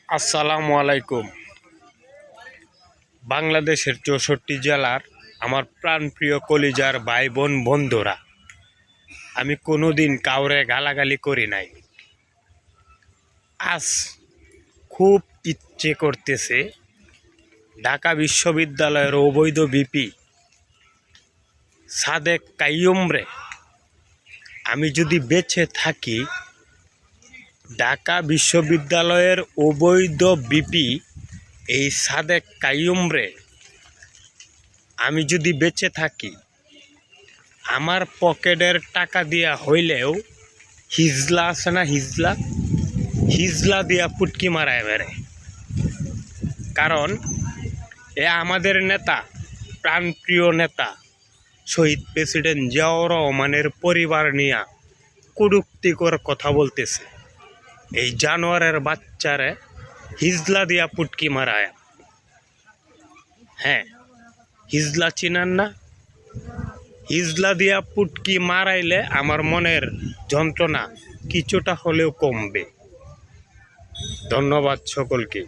আসসালামু আলাইকুম। বাংলাদেশের ৬৪ জেলার আমার প্রাণপ্রিয় কলিজার ভাই বোন বন্ধুরা, আমি কোনোদিন কাউরে গালাগালি করি নাই। আজ খুব ইচ্ছে করতেছে ঢাকা বিশ্ববিদ্যালয়ের অবৈধ ভিপি সাদেক কাইয়ুমরে আমি যদি বেঁচে থাকি, ঢাকা বিশ্ববিদ্যালয়ের অবৈধ ভিপি এই সাদেক কাইয়ুমরে আমি যদি বেঁচে থাকি, আমার পকেটের টাকা দিয়া হইলেও হিজলা আছে না, হিজলা দিয়া পুটকি মারায় মেরে। কারণ এ আমাদের নেতা, প্রাণপ্রিয় নেতা শহীদ প্রেসিডেন্ট জিয়াউর রহমানের পরিবার নিয়ে কটূক্তিকর কথা বলতেছে। এই জানোয়ারের বাচ্চারে হিজলা দিয়া পুটকি মারায়। হ্যাঁ, হিজলা চিনান না? হিজলা দিয়া পুটকি মারাইলে আমার মনের যন্ত্রণা কিছুটা হলেও কমবে। ধন্যবাদ সকলকে।